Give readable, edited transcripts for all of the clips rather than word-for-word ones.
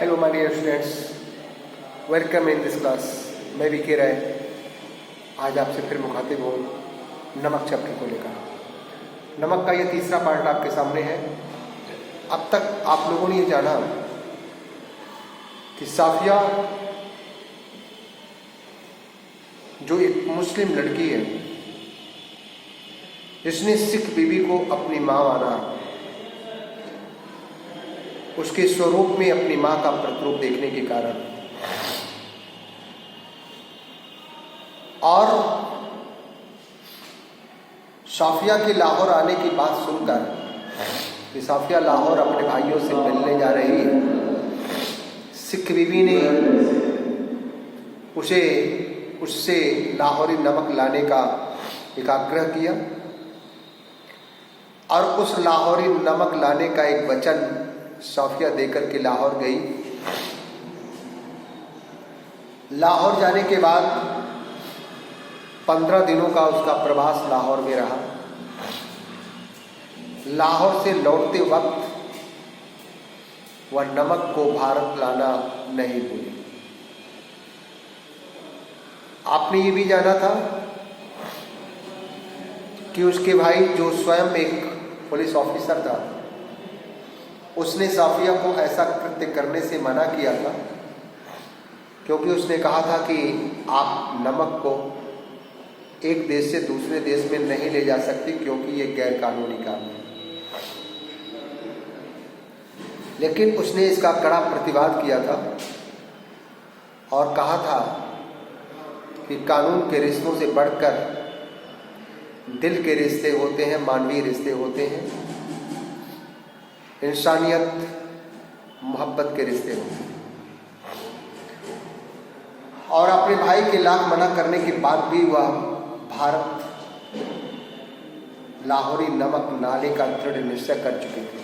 Hello my dear students, welcome in this class. मैं विकी राय आज आपसे फिर मुखातिब हूँ नमक चैप्टर को लेकर। नमक का ये तीसरा पार्ट आपके सामने है। अब तक आप लोगों ने ये जाना कि साफिया जो एक मुस्लिम लड़की है जिसने सिख बीबी को अपनी माँ माना, उसके स्वरूप में अपनी माँ का प्रतिरूप देखने के कारण और साफिया के लाहौर आने की बात सुनकर कि साफिया लाहौर अपने भाइयों से मिलने जा रही है, सिख बीबी ने उससे लाहौरी नमक लाने का एक आग्रह किया और उस लाहौरी नमक लाने का एक वचन साफिया देकर के लाहौर गई। लाहौर जाने के बाद 15 दिनों का उसका प्रवास लाहौर में रहा। लाहौर से लौटते वक्त वह नमक को भारत लाना नहीं भूली। आपने ये भी जाना था कि उसके भाई जो स्वयं एक पुलिस ऑफिसर था, उसने साफिया को ऐसा कृत्य करने से मना किया था क्योंकि उसने कहा था कि आप नमक को एक देश से दूसरे देश में नहीं ले जा सकती क्योंकि ये गैर कानूनी काम है। लेकिन उसने इसका कड़ा प्रतिवाद किया था और कहा था कि कानून के रिश्तों से बढ़कर दिल के रिश्ते होते हैं, मानवीय रिश्ते होते हैं, इंसानियत मोहब्बत के रिश्ते होते हैं। और अपने भाई के लाख मना करने के बाद भी वह भारत लाहौरी नमक नाले का दृढ़ निश्चय कर चुके थे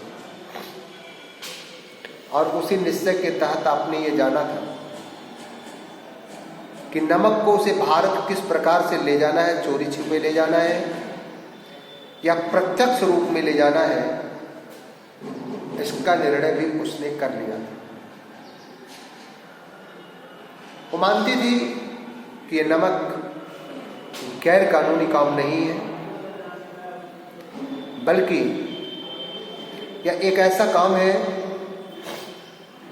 और उसी निश्चय के तहत आपने ये जाना था कि नमक को उसे भारत किस प्रकार से ले जाना है, चोरी छिपे ले जाना है या प्रत्यक्ष रूप में ले जाना है, इसका निर्णय भी उसने कर लिया था। वो मानती थी कि ये नमक गैर कानूनी काम नहीं है, बल्कि यह एक ऐसा काम है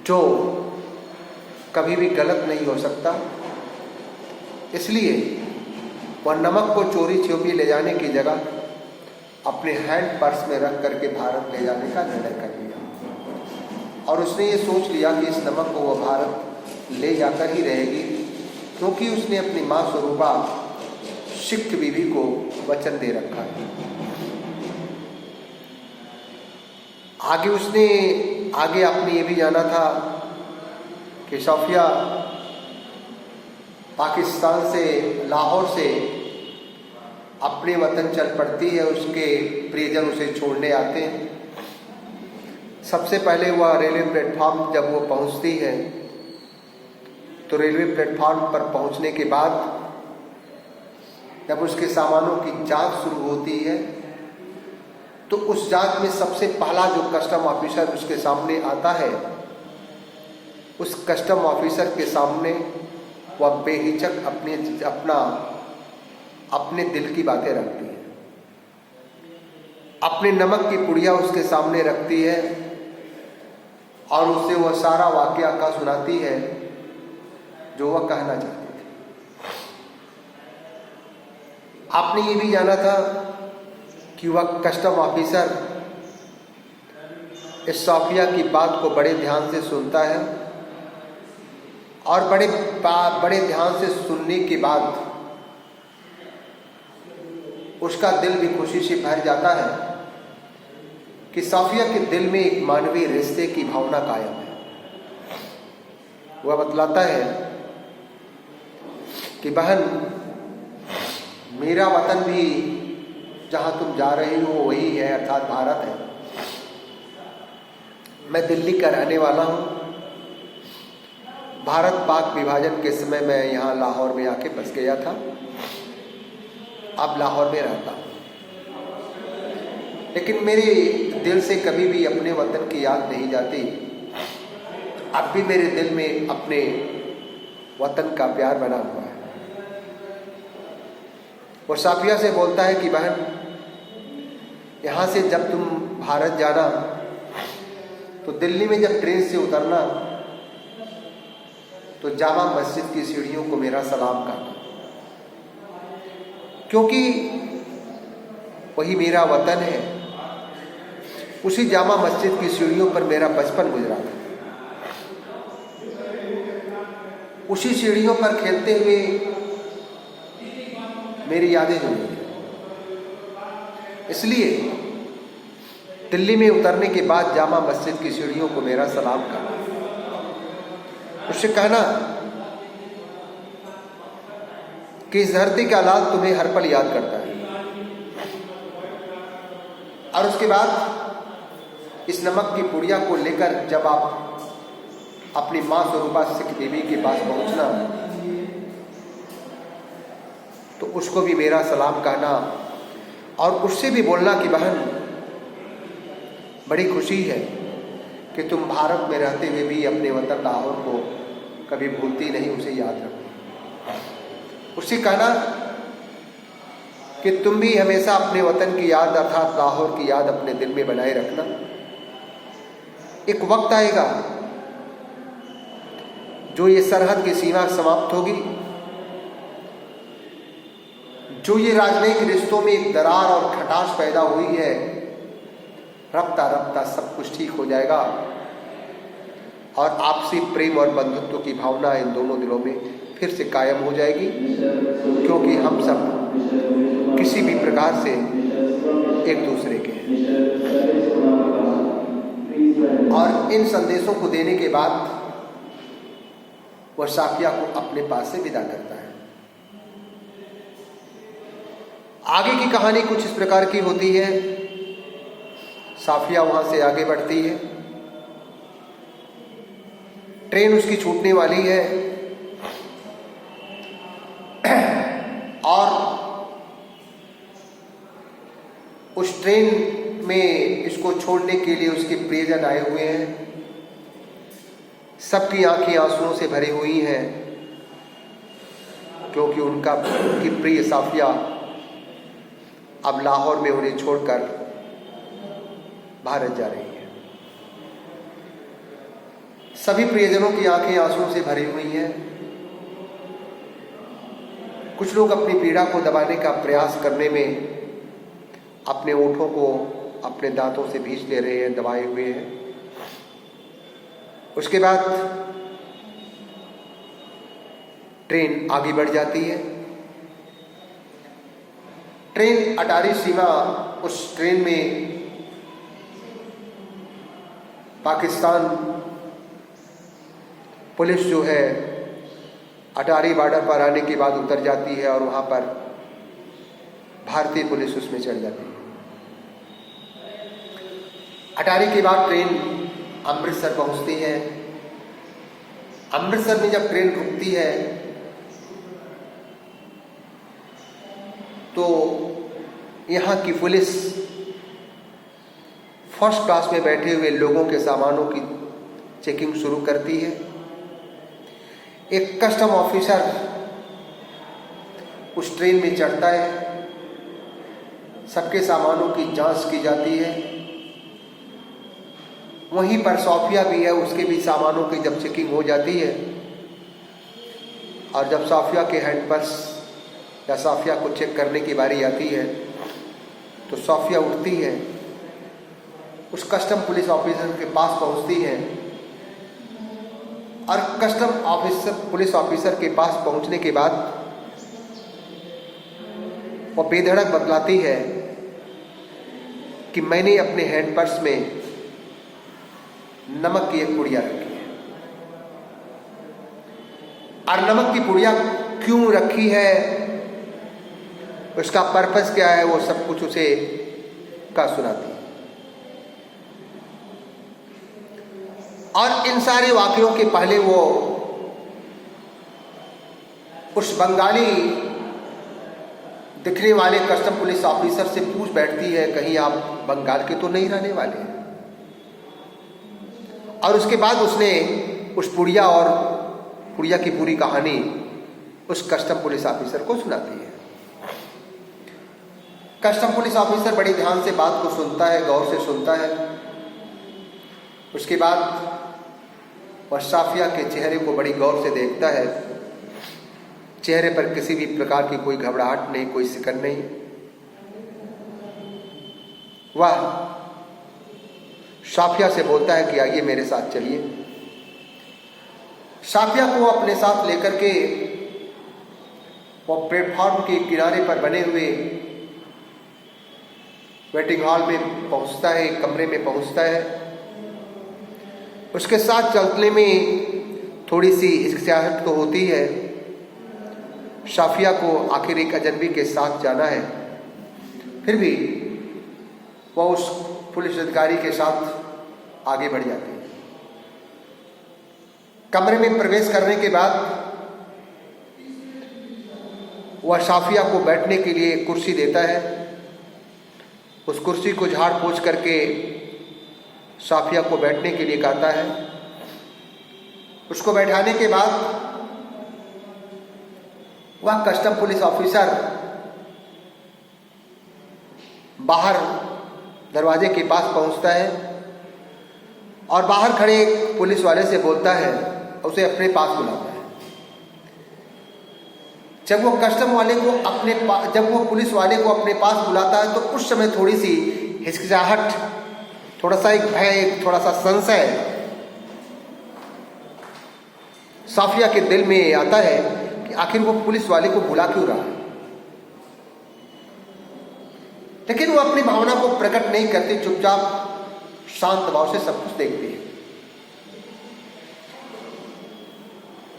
जो कभी भी गलत नहीं हो सकता। इसलिए वह नमक को चोरी छिपी ले जाने की जगह अपने हैंड पर्स में रख करके भारत ले जाने का निर्णय कर लिया और उसने ये सोच लिया कि इस नमक को वह भारत ले जाकर ही रहेगी क्योंकि उसने अपनी माँ स्वरूपा सिख बीबी को वचन दे रखा है। आगे आपने ये भी जाना था कि साफिया पाकिस्तान से, लाहौर से अपने वतन चल पड़ती है। उसके प्रियजन उसे छोड़ने आते हैं। सबसे पहले वह रेलवे प्लेटफॉर्म जब वो पहुंचती है तो रेलवे प्लेटफॉर्म पर पहुंचने के बाद जब उसके सामानों की जांच शुरू होती है तो उस जांच में सबसे पहला जो कस्टम ऑफिसर उसके सामने आता है, उस कस्टम ऑफिसर के सामने वह बेहिचक अपने दिल की बातें रखती है, अपने नमक की पुड़िया उसके सामने रखती है और उससे वह सारा वाकया का सुनाती है जो वह कहना चाहती थी। आपने ये भी जाना था कि वह कस्टम ऑफिसर इस साफिया की बात को बड़े ध्यान से सुनता है और बड़े ध्यान से सुनने के बाद उसका दिल भी खुशी से भर जाता है कि साफिया के दिल में एक मानवीय रिश्ते की भावना कायम है। वह बतलाता है कि बहन, मेरा वतन भी जहां तुम जा रही हो वही है, अर्थात भारत है। मैं दिल्ली का रहने वाला हूं। भारत पाक विभाजन के समय मैं यहाँ लाहौर में आके बस गया था, अब लाहौर में रहता हूं। लेकिन मेरे दिल से कभी भी अपने वतन की याद नहीं जाती अब भी मेरे दिल में अपने वतन का प्यार बना हुआ है। वो साफिया से बोलता है कि बहन, यहाँ से जब तुम भारत जाना तो दिल्ली में जब ट्रेन से उतरना तो जामा मस्जिद की सीढ़ियों को मेरा सलाम करना, क्योंकि वही मेरा वतन है। उसी जामा मस्जिद की सीढ़ियों पर मेरा बचपन गुजरा था। उसी सीढ़ियों पर खेलते हुए मेरी यादें जुड़ी हैं। इसलिए दिल्ली में उतरने के बाद जामा मस्जिद की सीढ़ियों को मेरा सलाम करना, उससे कहना कि इस धरती का लाल तुम्हें हर पल याद करता है। और उसके बाद इस नमक की पुड़िया को लेकर जब आप अपनी मां स्वरूपा सिख बीबी के पास पहुंचना तो उसको भी मेरा सलाम कहना और उससे भी बोलना कि बहन, बड़ी खुशी है कि तुम भारत में रहते हुए भी अपने वतन लाहौर को कभी भूलती नहीं, उसे याद रखो। उससे कहना कि तुम भी हमेशा अपने वतन की याद अर्थात लाहौर की याद अपने दिल में बनाए रखना। एक वक्त आएगा जो ये सरहद की सीमा समाप्त होगी, जो ये राजनयिक रिश्तों में एक दरार और खटास पैदा हुई है, रफ्ता रफ्ता सब कुछ ठीक हो जाएगा और आपसी प्रेम और बंधुत्व की भावना इन दोनों दिलों में फिर से कायम हो जाएगी, क्योंकि हम सब किसी भी प्रकार से एक दूसरे के हैं। और इन संदेशों को देने के बाद वह साफिया को अपने पास से विदा करता है। आगे की कहानी कुछ इस प्रकार की होती है। साफिया वहां से आगे बढ़ती है, ट्रेन उसकी छूटने वाली है और उस ट्रेन में इसको छोड़ने के लिए उसके प्रियजन आए हुए हैं। सबकी आंखें आंसुओं से भरी हुई हैं, क्योंकि उनकी प्रिय साफिया अब लाहौर में उन्हें छोड़कर भारत जा रही है। सभी प्रियजनों की आंखें आंसुओं से भरी हुई हैं। कुछ लोग अपनी पीड़ा को दबाने का प्रयास करने में अपने ओठों को अपने दांतों से भींच ले रहे हैं, दबाए हुए हैं। उसके बाद ट्रेन आगे बढ़ जाती है। ट्रेन अटारी सीमा, उस ट्रेन में पाकिस्तान पुलिस जो है अटारी बॉर्डर पर आने के बाद उतर जाती है और वहां पर भारतीय पुलिस उसमें चढ़ जाती है। अटारी के बाद ट्रेन अमृतसर पहुंचती है। अमृतसर में जब ट्रेन रुकती है तो यहाँ की पुलिस फर्स्ट क्लास में बैठे हुए लोगों के सामानों की चेकिंग शुरू करती है। एक कस्टम ऑफिसर उस ट्रेन में चढ़ता है, सबके सामानों की जांच की जाती है। वहीं पर साफिया भी है, उसके भी सामानों की जब चेकिंग हो जाती है और जब साफिया के हैंड पर्स या साफिया को चेक करने की बारी आती है तो साफिया उठती है, उस कस्टम पुलिस ऑफिसर के पास पहुंचती है और कस्टम ऑफिसर पुलिस ऑफिसर के पास पहुंचने के बाद वो बेधड़क बतलाती है कि मैंने अपने हैंड पर्स में नमक की एक पुड़िया रखी है। और नमक की पुड़िया क्यों रखी है, उसका पर्पस क्या है, वो सब कुछ उसे का सुनाती है। और इन सारे वाकयों के पहले वो उस बंगाली दिखने वाले कस्टम पुलिस ऑफिसर से पूछ बैठती है, कहीं आप बंगाल के तो नहीं रहने वाले हैं। और उसके बाद उसने उस पुड़िया और पुड़िया की पूरी कहानी उस कस्टम पुलिस ऑफिसर को सुनाती है। कस्टम पुलिस ऑफिसर बड़ी ध्यान से बात को सुनता है, गौर से सुनता है। उसके बाद वह साफिया के चेहरे को बड़ी गौर से देखता है। चेहरे पर किसी भी प्रकार की कोई घबराहट नहीं, कोई सिकन नहीं। वह साफिया से बोलता है कि आइए मेरे साथ चलिए। साफिया को अपने साथ लेकर के वो प्लेटफॉर्म के किनारे पर बने हुए वेटिंग हॉल में पहुंचता है, कमरे में पहुंचता है। उसके साथ चलने में थोड़ी सी हिचकिचाहट तो होती है। साफिया को आखिर एक अजनबी के साथ जाना है, फिर भी वह उस पुलिस अधिकारी के साथ आगे बढ़ जाती है। कमरे में प्रवेश करने के बाद वह साफिया को बैठने के लिए कुर्सी देता है। उस कुर्सी को झाड़ पोंछ करके साफिया को बैठने के लिए कहता है। उसको बैठाने के बाद वह कस्टम पुलिस ऑफिसर बाहर दरवाजे के पास पहुंचता है और बाहर खड़े एक पुलिस वाले से बोलता है, उसे अपने पास बुलाता है। जब वो पुलिस वाले को अपने पास बुलाता है तो उस समय थोड़ी सी हिचकिचाहट, थोड़ा सा एक भय, थोड़ा सा संशय साफिया के दिल में आता है कि आखिर वो पुलिस वाले को बुला क्यों रहा है। लेकिन वो अपनी भावना को प्रकट नहीं करती, चुपचाप शांत भाव से सब कुछ देखती है।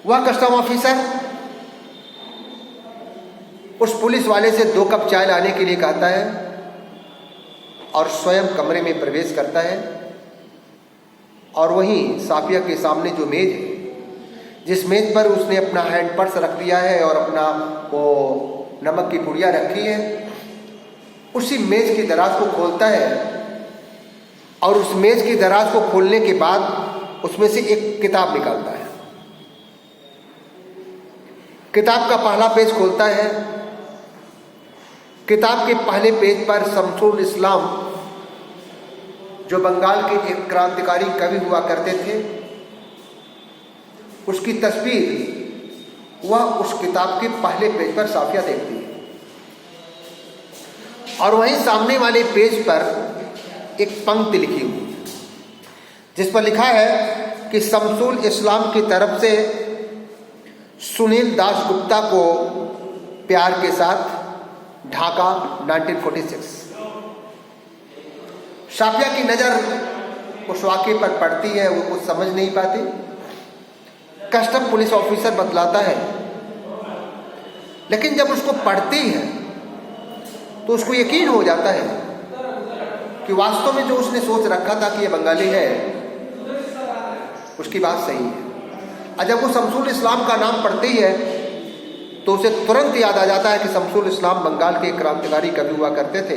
वह कस्टम ऑफिसर उस पुलिस वाले से 2 कप चाय लाने के लिए कहता है और स्वयं कमरे में प्रवेश करता है। और वहीं साफिया के सामने जो मेज है, जिस मेज पर उसने अपना हैंड पर्स रख दिया है और अपना वो नमक की पुड़िया रखी है, उसी मेज की दराज को खोलता है और उस मेज की दराज को खोलने के बाद उसमें से एक किताब निकालता है। किताब का पहला पेज खोलता है। किताब के पहले पेज पर शमसुल इस्लाम, जो बंगाल के एक क्रांतिकारी कवि हुआ करते थे, उसकी तस्वीर वह उस किताब के पहले पेज पर साफिया देखती है। और वहीं सामने वाले पेज पर एक पंक्ति लिखी हुई है जिस पर लिखा है कि शमसुल इस्लाम की तरफ से सुनील दासगुप्ता को प्यार के साथ, ढाका 1946। साफिया की नजर उस वाक्य पर पड़ती है, वो कुछ समझ नहीं पाती। कस्टम पुलिस ऑफिसर बतलाता है, लेकिन जब उसको पढ़ती है तो उसको यकीन हो जाता है कि वास्तव में जो उसने सोच रखा था कि ये बंगाली है, उसकी बात सही है। और जब वो शमसुल इस्लाम का नाम पढ़ती है तो उसे तुरंत याद आ जाता है कि शमसुल इस्लाम बंगाल के क्रांतिकारी कवि हुआ करते थे।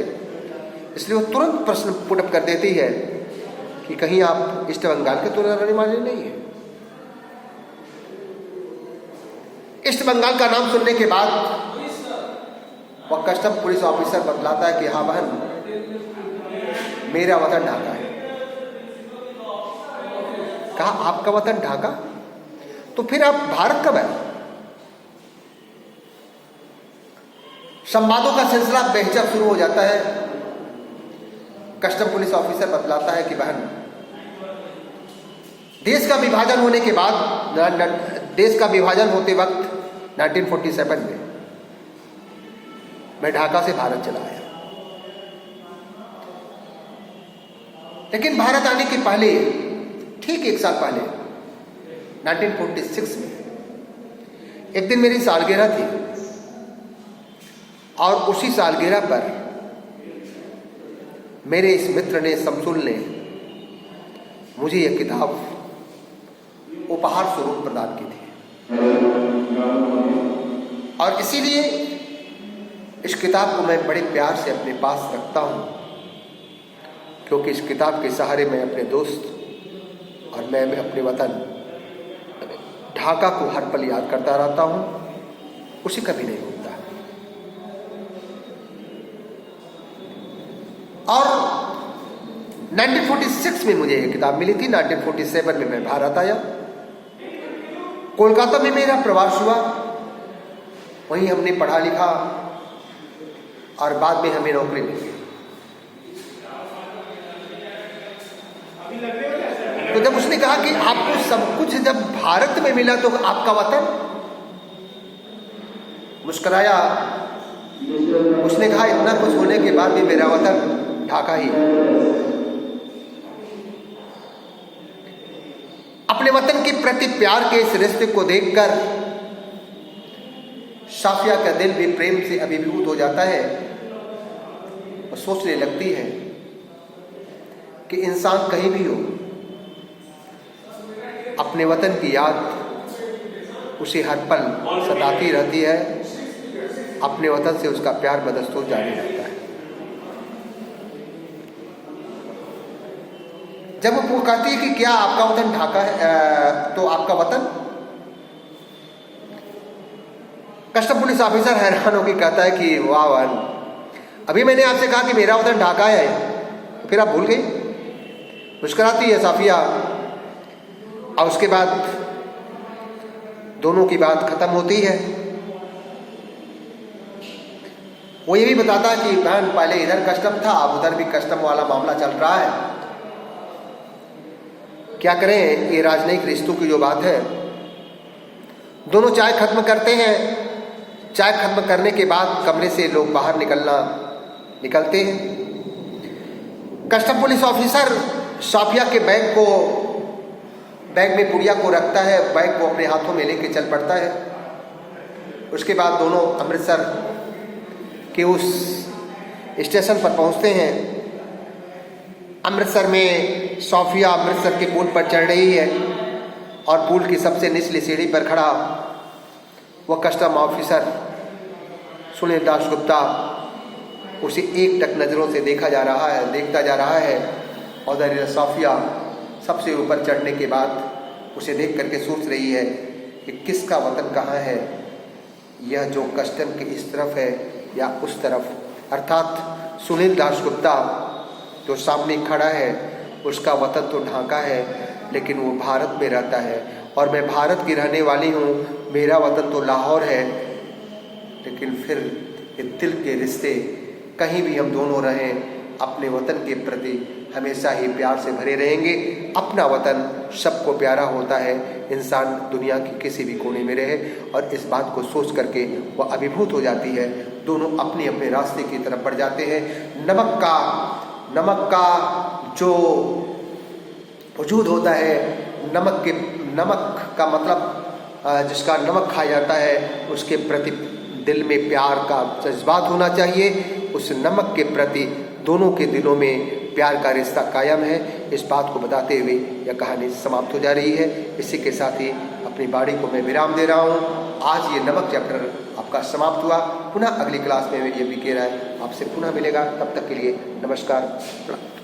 इसलिए वो तुरंत प्रश्न पुटअप कर देती है कि कहीं आप ईस्ट बंगाल के तो रहने वाले नहीं है। ईस्ट बंगाल का नाम सुनने के बाद वह कस्टम पुलिस ऑफिसर बतलाता है कि हाँ बहन, मेरा वतन ढाका है। कहा आपका वतन ढाका? तो फिर आप भारत कब आए? संवादों का सिलसिला बेहिचक शुरू हो जाता है। कस्टम पुलिस ऑफिसर बतलाता है कि बहन, देश का विभाजन होने के बाद, देश का विभाजन होते वक्त 1947 में मैं ढाका से भारत चला आया। लेकिन भारत आने के पहले, ठीक 1 साल पहले 1946 में एक दिन मेरी सालगिरह थी और उसी सालगिरह पर मेरे इस मित्र ने, शमसुल ने, मुझे यह किताब उपहार स्वरूप प्रदान की थी। और इसीलिए इस किताब को मैं बड़े प्यार से अपने पास रखता हूँ, क्योंकि इस किताब के सहारे मैं अपने दोस्त और मैं अपने वतन ढाका को हर पल याद करता रहता हूं, उसे कभी नहीं भूलता। और 1946 में मुझे ये किताब मिली थी, 1947 में मैं भारत आया, कोलकाता में मेरा प्रवास हुआ, वहीं हमने पढ़ा लिखा और बाद में हमें नौकरी मिल गई। तो जब उसने कहा कि आपको सब कुछ जब भारत में मिला तो आपका वतन, मुस्कुराया। उसने कहा इतना कुछ होने के बाद भी मेरा वतन ढाका ही है। अपने वतन के प्रति प्यार के इस रिश्ते को देखकर साफिया का दिल भी प्रेम से अभिभूत हो जाता है और सोचने लगती है कि इंसान कहीं भी हो, अपने वतन की याद उसे हर पल सताती रहती है, अपने वतन से उसका प्यार बदस्तूर जारी रहता है। जब वो कहती है कि क्या आपका वतन ढाका है, तो आपका वतन, कस्टम पुलिस ऑफिसर हैरान होकर कहता है कि वाह वाह, अभी मैंने आपसे कहा कि मेरा वतन ढाका है, फिर आप भूल गई। मुस्कुराती है साफिया और उसके बाद दोनों की बात खत्म होती है। वो ये भी बताता है कि बहन पहले इधर कस्टम था, अब उधर भी कस्टम वाला मामला चल रहा है, क्या करें, ये राजनयिक रिश्तों की जो बात है। दोनों चाय खत्म करते हैं, चाय खत्म करने के बाद कमरे से लोग बाहर निकलते हैं। कस्टम पुलिस ऑफिसर साफिया के बैग में पुड़िया को रखता है, बैग को अपने हाथों में लेके चल पड़ता है। उसके बाद दोनों अमृतसर के उस स्टेशन पर पहुंचते हैं। अमृतसर में साफिया अमृतसर के पुल पर चढ़ रही है और पुल की सबसे निचली सीढ़ी पर खड़ा वह कस्टम ऑफिसर सुनील दासगुप्ता उसे एकटक नजरों से देखता जा रहा है और साफिया सबसे ऊपर चढ़ने के बाद उसे देख करके सोच रही है कि किसका वतन कहाँ है, यह जो कस्टम के इस तरफ है या उस तरफ। अर्थात सुनील दासगुप्ता जो सामने खड़ा है उसका वतन तो ढाका है, लेकिन वो भारत में रहता है और मैं भारत की रहने वाली हूँ, मेरा वतन तो लाहौर है। लेकिन फिर ये दिल के रिश्ते, कहीं भी हम दोनों रहें, अपने वतन के प्रति हमेशा ही प्यार से भरे रहेंगे। अपना वतन सबको प्यारा होता है, इंसान दुनिया की किसी भी कोने में रहे, और इस बात को सोच करके वह अभिभूत हो जाती है। दोनों अपने अपने रास्ते की तरफ बढ़ जाते हैं। नमक का जो वजूद होता है, नमक का मतलब जिसका नमक खाया जाता है, उसके प्रति दिल में प्यार का जज्बात होना चाहिए। उस नमक के प्रति दोनों के दिलों में प्यार का रिश्ता कायम है। इस बात को बताते हुए यह कहानी समाप्त हो जा रही है। इसी के साथ ही अपनी वाणी को मैं विराम दे रहा हूँ। आज ये नमक चैप्टर आपका समाप्त हुआ। पुनः अगली क्लास में ये भी कह रहा है आपसे पुनः मिलेगा। तब तक के लिए नमस्कार।